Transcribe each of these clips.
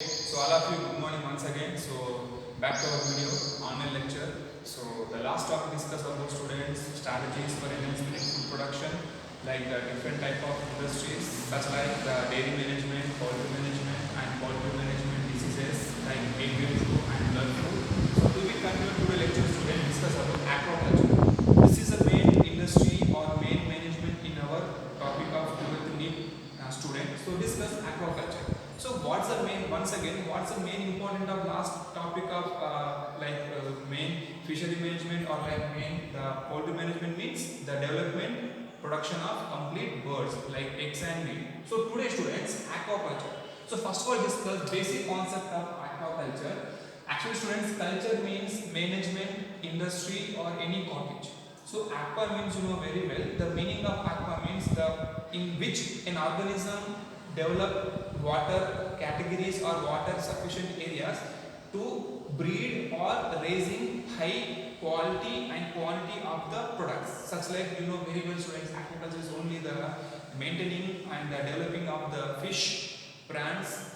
So all of you, good morning once again. So back to our video, online lecture. So the last topic discussed about students strategies for enhancement in food production, like the different type of industries, such like the dairy management, and poultry management diseases like avian flu and blood flu. So we will continue today lecture students discuss about aquaculture. This is a main industry or main management in our topic of 12th NEET student. So discuss aquaculture. So what's the main, once again, what's the main important of last topic of main fishery management or like main poultry management means the development, production of complete birds like eggs and meat. So today students, aquaculture. So first of all discuss basic concept of aquaculture. Actually students, culture means management, industry or any cottage. So aqua means you know very well. The meaning of aqua means the in which an organism develop water categories or water sufficient areas to breed or raising high quality and quantity of the products. Such like you know very well students, aquaculture is only the maintaining and the developing of the fish, prawns,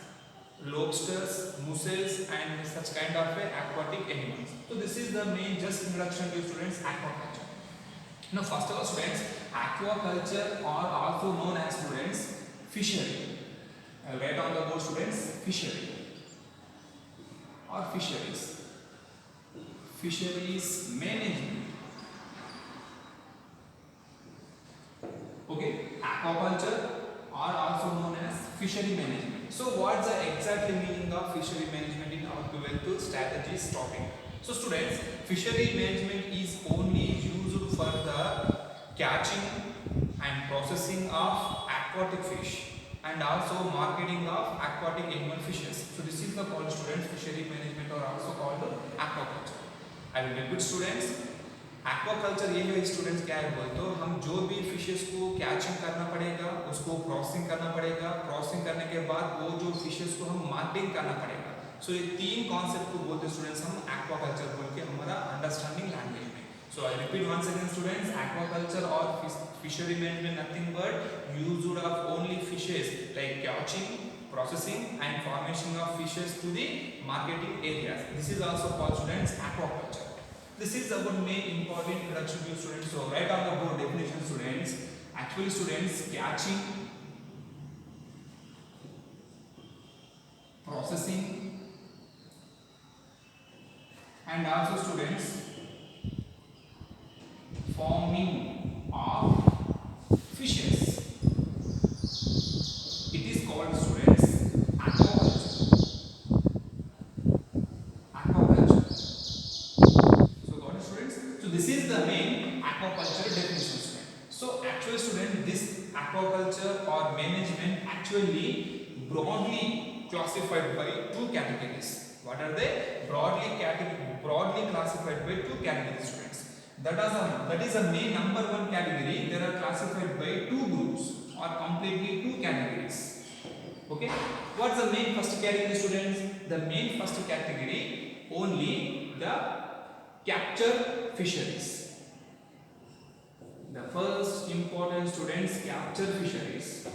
lobsters, mussels and such kind of aquatic animals. So this is the main just introduction to students aquaculture. Now first of all students, aquaculture are also known as students fishery. I'll write on the board students fishery or fisheries. Fisheries management. Okay, aquaculture are also known as fishery management. So what's the exactly meaning of fishery management in our 12th strategies topic? So students, fishery management is only used for the catching and processing of aquatic fish and also marketing of aquatic animal fishes. So this is the called students fishery management or also called aquaculture. I will repeat students, aquaculture ये है students क्या है बोल तो हम जो भी fishes को कैचिंग करना पड़ेगा, उसको क्रॉसिंग करना पड़ेगा, क्रॉसिंग करने के बाद वो जो फिशेस को हम मार्केटिंग करना पड़ेगा. सो ये तीन कॉन्सेप्ट को बोलते स्टूडेंट्स हम aquaculture बोल के हमारा अंडरस्टैंडिंग लैंग्वेज में. So I repeat once again students, aquaculture or fishery management nothing but use of only fishes like catching, processing and formation of fishes to the marketing areas. This is also called students aquaculture. This is our main important introduction to students. So write on the board definition students. Actually students, catching, processing and also students forming of fishes. It is called students aquaculture. Aquaculture. So got it students? So this is the main aquaculture definition student. So actually student, this aquaculture or management actually broadly classified by two categories. What are they? Broadly classified by two categories students. That is a main number one category. They are classified by two groups or completely two categories. Okay. What's the main first category students? The main first category only the capture fisheries. The first important students capture fisheries.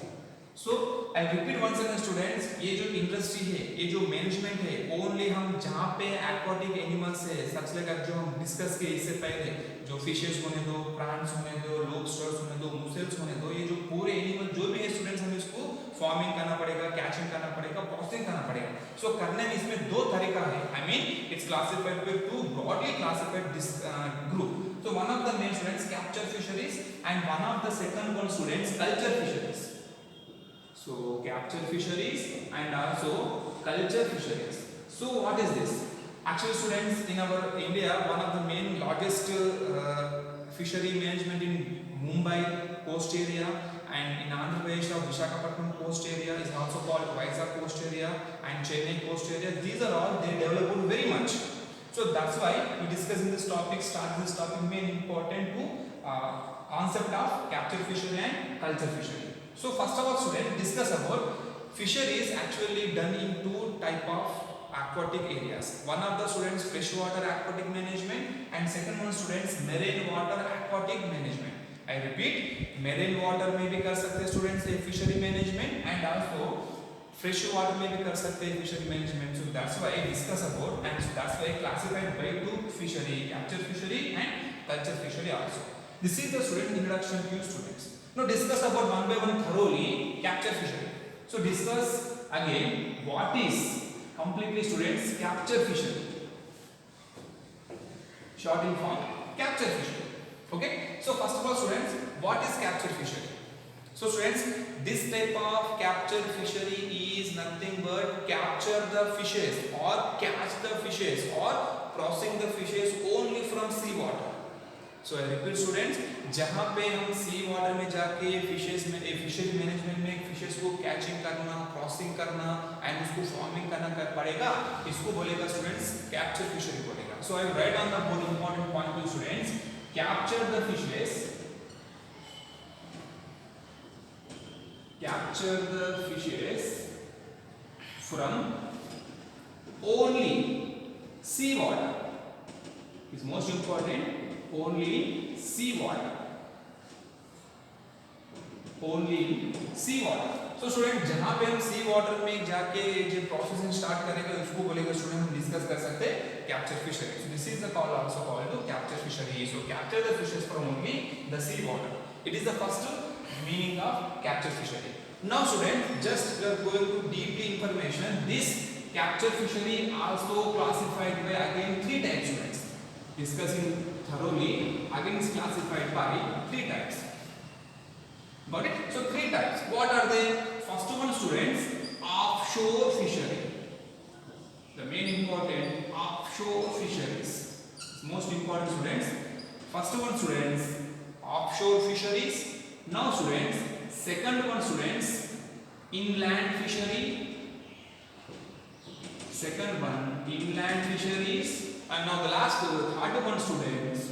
So I repeat once again students, ये जो industry है, ये जो management है, only हम जहाँ पे aquatic animals है, सच लगा जो हम डिस्कस किए इससे पहले, जो फिशेस होने दो, प्राण्स होने दो, लॉबस्टर्स होने दो, मुसेल्स होने दो, ये जो पूरे एनिमल जो भी है स्टूडेंट्स हम इसको फार्मिंग करना पड़ेगा, कैचिंग करना पड़ेगा, प्रोसेसिंग करना पड़ेगा. सो करने में इसमें दो तरीका है. I mean it's classified by two broadly classified this group. So one of the main students capture fisheries and one of the second one students culture fisheries. So capture fisheries and also culture fisheries. So what is this? Actually students, in our India, one of the main largest fishery management in Mumbai coast area and in Andhra Pradesh of Visakhapatnam coast area is also called Vizag coast area and Chennai coast area. These are all they developed very much. So that's why we discuss in this topic, start this topic main important to concept of capture fishery and culture fishery. So first of all students, discuss about fisheries actually done in two type of aquatic areas. One of the students freshwater aquatic management and second one students marine water aquatic management. I repeat, marine water में भी कर सकते हैं students ये fishery management and also fresh water में भी कर सकते हैं fishery management. So that's why discuss about and that's why classified by two fishery, capture fishery and culture fishery also. This is the student introduction to you students. Now discuss about one by one thoroughly capture fishery. So discuss again what is completely students capture fishery. Short in form capture fishery. Okay. So first of all students, what is capture fishery? So students, this type of capture fishery is nothing but capture the fishes or catch the fishes or processing the fishes only from sea water. So I repeat students, जहाँ पे हम सी water में जाके fishes में fishery management में fishes को catching करना, crossing करना एंड उसको फार्मिंग करना पड़ेगा, इसको बोलेगा स्टूडेंट्स कैप्चर फिशरी बोलेगा. So I write on the board important point to students, capture the fishes, capture the fishes from only sea water is most important. Only sea water, only sea water. So student, जहाँ पे हम सी water में जाके जो processing start करेंगे उसको बोलेगा student हम डिस्कस कर सकते हैं capture fishery. So this is the call also called to capture fishery. So capture the fishes from only the sea water. It is the first meaning of capture fishery. Now students, just we are going to deeply information. This capture fishery also classified by again three types students. Discussing thoroughly again is classified by three types. Got it? So three types. What are they? First one students, offshore fishery. The main important offshore fisheries. Most important students. First one students, offshore fisheries. Now students, second one students, inland fishery. Second one, inland fisheries. And now the last, third one students.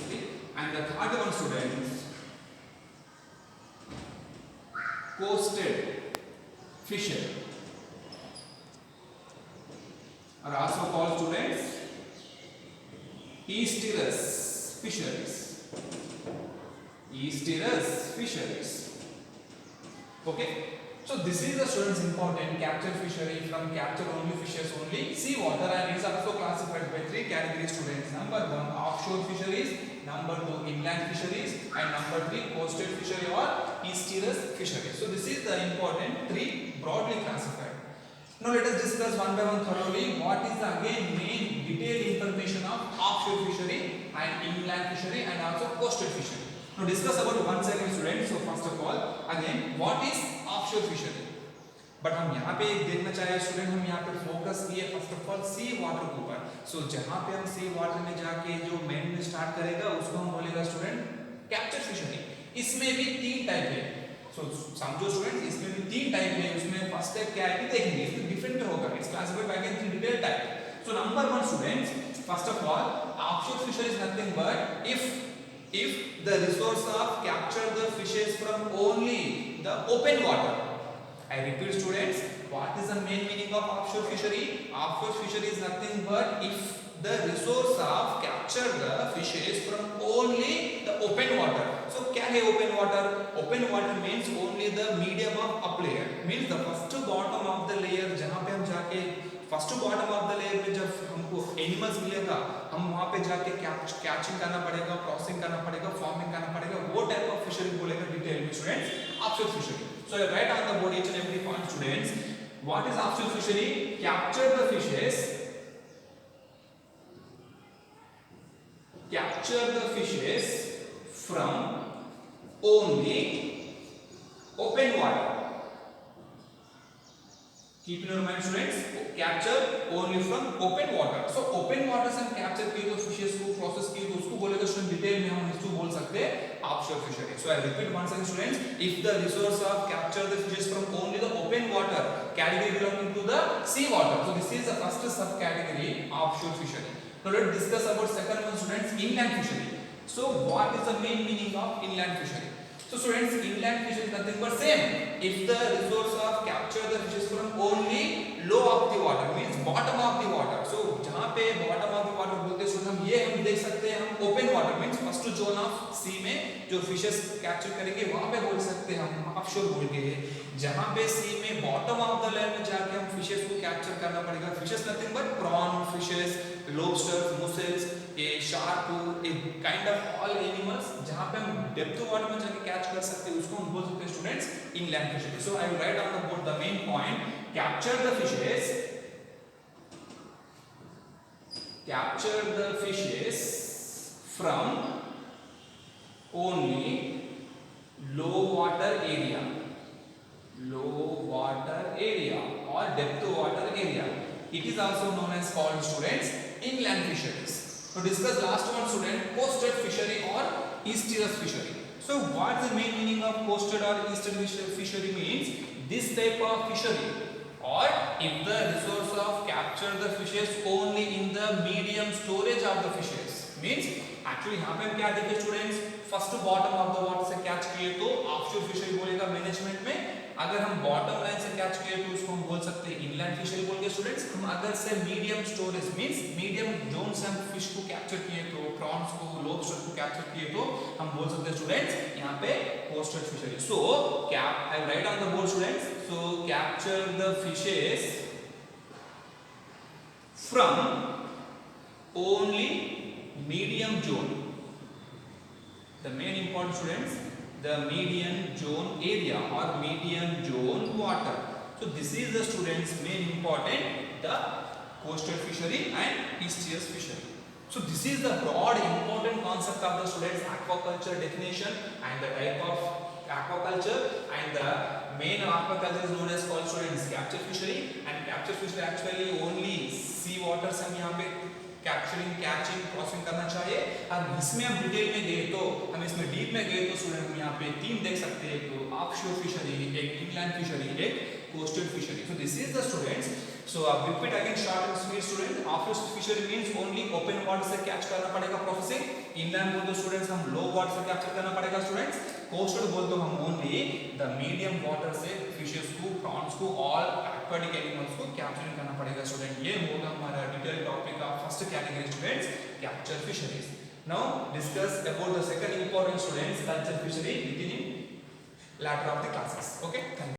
Okay. And the third one students, coasted fishery. Are also called students estuarious fisheries. Estuarious fisheries. Okay. So this is the students important capture fishery from capture only fishes only sea water, and it is also classified by three categories students. Number one, offshore fisheries. Number two, inland fisheries, and number three, coastal fishery or estuarious fisheries. So this is the important three broadly classified. Now let us discuss one by one thoroughly what is the again main detailed information of offshore fishery and inland fishery and also coastal fishery. Now discuss about one second students. So first of all, again what is offshore fishery? But हम यहाँ पे एक देखना चाहे student, हम यहाँ पे focus किए first of all sea water के ऊपर. सो जहाँ पे हम सी वाटर में जाके जो मेन में स्टार्ट करेगा उसको हम बोलेगा स्टूडेंट कैप्चर फिशरी. इसमें भी तीन टाइप है. सो समझो स्टूडेंट, इसमें भी तीन टाइप है. उसमें फर्स्ट टाइप क्या है कि देखेंगे, इसमें डिफरेंट होगा. It's classified by three detail type. So number one students, first of all offshore fishery is nothing but if the resource of capture the fishes from only the open water. I repeat students, what is the main meaning of offshore fishery? Offshore fishery is nothing but if the resource of capture the fishes from only the open water. So क्या है open water? Open water means only the medium of up layer, means the first bottom of the layer. जहाँ पे हम जाके first bottom of the layer में जब हमको animals मिलेगा, हम वहां पे जाके कैचिंग करना पड़ेगा, क्रॉसिंग करना पड़ेगा, फार्मिंग करना पड़ेगा. वो टाइप ऑफ फिशरी बोलेगा डिटेल में students offshore fishery. So right on the board each and every point students. What is offshore fishery? Capture the fishes, capture the fishes from only open water. Keep in your mind students, capture only from open water. So open water से हम capture किए तो fishes को process किए तो उसको बोलेगा student detail में हम इसको बोल सकते हैं offshore fishery. So I repeat once again students, if the resource of capture the fishes from only the open water category belonging to the sea water. So this is the first subcategory offshore fishery. Now let's discuss about second one students, inland fishery. So what is the main meaning of inland fishery? So students, inland fishery is nothing but same. If the resource of capture the fishes from only low of the water means bottom of the water. So जहाँ पे bottom of the water बोलते हैं हम ये हम देख सकते हैं हम open water means first zone of sea में जो फिशेस कैप्चर करेंगे वहां पे बोल सकते हैं हम ऑफशोर बोल के, जहां पे सी में बॉटम ऑफ द लैंड में जाके हम फिशेस को कैप्चर करना पड़ेगा। Fishes nothing but prawn fishes, lobsters, mussels, a shark, a kind of all animals जहां पे हम डेप्थ वाटर में जाके कैच कर सकते हैं, उसको हम बोल सकते हैं students inland fisheries. So I will write on the board the main point, capture the fishes, capture the fishes from only low water area or depth water area. It is also known as called students inland fisheries. So discuss last one student, coastal fishery or estuarine fishery. So what is the main meaning of coastal or estuarine fishery means this type of fishery, or if the resource of capture the fishes only in the medium storage of the fishes means actually यहाँ पे हम क्या देखें students, first bottom of the water से catch किए तो offshore fishery बोलेगा management में, अगर हम बॉटम लाइन से कैच किए तो उसको हम बोल सकते हैं इनलैंड फिशरी बोल के स्टूडेंट्स। हम अगर से medium storage means medium zone से हम फिश को कैप्चर किए तो, प्रॉन्स को, लॉबस्टर को कैप्चर किए तो हम बोल सकते हैं स्टूडेंट्स यहाँ पे coastal fishery. So I write on the board students, so capture the fishes from only medium zone, the main important students, the medium zone area or medium zone water. So this is the students main important, the coastal fishery and estuarine fishery. So this is the broad important concept of the students aquaculture definition and the type of aquaculture, and the main aquaculture is known as called students capture fishery, and capture fishery actually only sea water से हम यहाँ पे capturing, catching, crossing करना चाहिए। अब इसमें हम detail में गए तो, हम इसमें डीप में गए तो स्टूडेंट हम यहाँ पे तीन देख सकते हैं, तो ऑफशोर फिशरी, एक इनलैंड फिशरी, एक coastal fishery. So this is the students, so repeat again short and sweet student, offshore fishery means only open water से कैच करना पड़ेगा प्रोसेसिंग, इनलैंड बोल तो स्टूडेंट्स हम लो वाटर से कैप्चर करना पड़ेगा स्टूडेंट्स, कोस्टल बोल तो हम ओनली द मीडियम वाटर से फिशेस को, प्रॉन्स को, ऑल एक्वाटिक एनिमल्स को कैप्चरिंग करना पड़ेगा स्टूडेंट। ये होगा हमारा detail topic of first category students capture fisheries. Now discuss about the second important students culture fishery beginning latter of the classes. Okay, thank you.